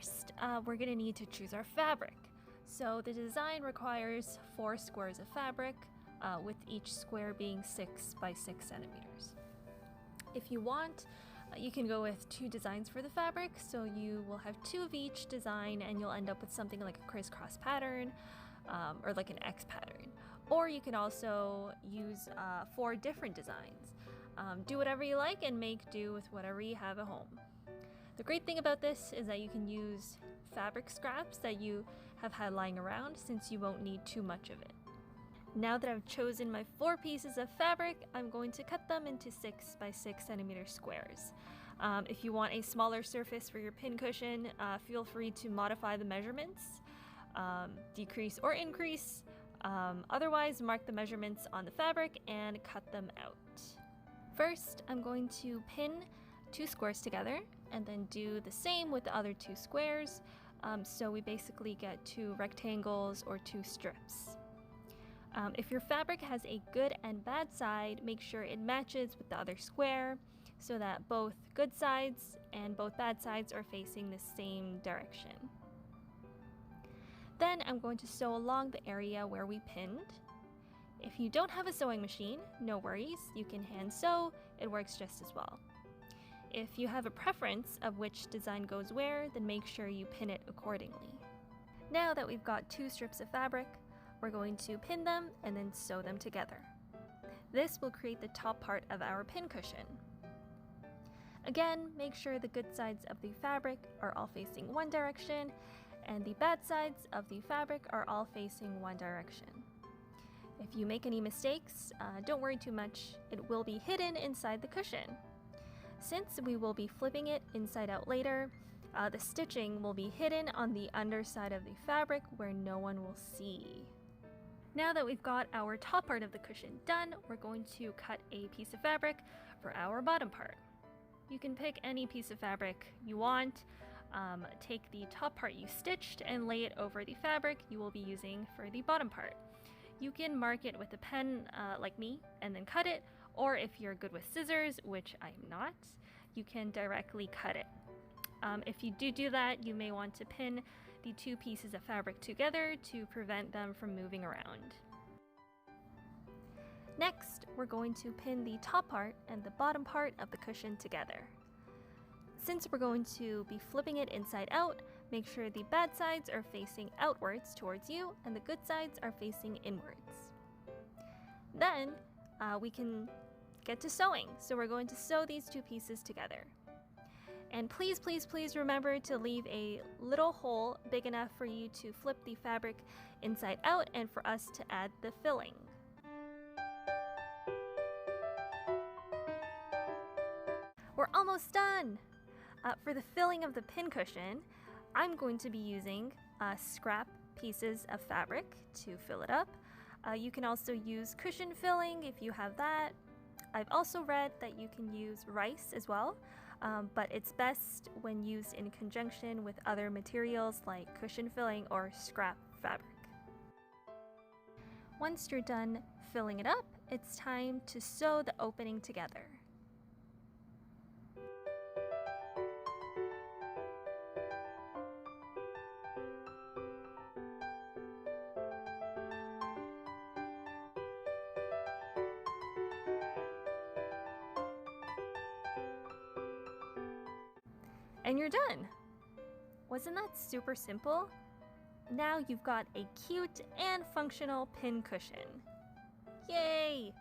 First, we're going to need to choose our fabric. So the design requires 4 squares of fabric, with each square being 6 by 6 centimeters. If you want, you can go with 2 designs for the fabric, so you will have 2 of each design and you'll end up with something like a crisscross pattern, or like an X pattern. Or you can also use 4 different designs. Do whatever you like and make do with whatever you have at home. The great thing about this is that you can use fabric scraps that you have had lying around, since you won't need too much of it. Now that I've chosen my 4 pieces of fabric, I'm going to cut them into 6 by 6 centimeter squares. If you want a smaller surface for your pincushion, feel free to modify the measurements, decrease or increase. Otherwise, mark the measurements on the fabric and cut them out. First, I'm going to pin 2 squares together and then do the same with the other 2 squares. So we basically get 2 rectangles or 2 strips. If your fabric has a good and bad side, make sure it matches with the other square so that both good sides and both bad sides are facing the same direction. Then I'm going to sew along the area where we pinned. If you don't have a sewing machine, no worries, you can hand sew, it works just as well. If you have a preference of which design goes where, then make sure you pin it accordingly. Now that we've got 2 strips of fabric, we're going to pin them and then sew them together. This will create the top part of our pincushion. Again, make sure the good sides of the fabric are all facing one direction and the bad sides of the fabric are all facing one direction. If you make any mistakes, don't worry too much, it will be hidden inside the cushion. Since we will be flipping it inside out later, the stitching will be hidden on the underside of the fabric where no one will see. Now that we've got our top part of the cushion done, we're going to cut a piece of fabric for our bottom part. You can pick any piece of fabric you want. Take the top part you stitched and lay it over the fabric you will be using for the bottom part. You can mark it with a pen like me and then cut it, or if you're good with scissors, which I'm not, you can directly cut it. If you do that, you may want to pin the 2 pieces of fabric together to prevent them from moving around. Next, we're going to pin the top part and the bottom part of the cushion together. Since we're going to be flipping it inside out, make sure the bad sides are facing outwards towards you and the good sides are facing inwards. Then we can get to sewing. So we're going to sew these 2 pieces together. And please, please, please remember to leave a little hole big enough for you to flip the fabric inside out and for us to add the filling. We're almost done! For the filling of the pincushion, I'm going to be using scrap pieces of fabric to fill it up. You can also use cushion filling if you have that. I've also read that you can use rice as well, but it's best when used in conjunction with other materials like cushion filling or scrap fabric. Once you're done filling it up, it's time to sew the opening together. And you're done! Wasn't that super simple? Now you've got a cute and functional pincushion. Yay!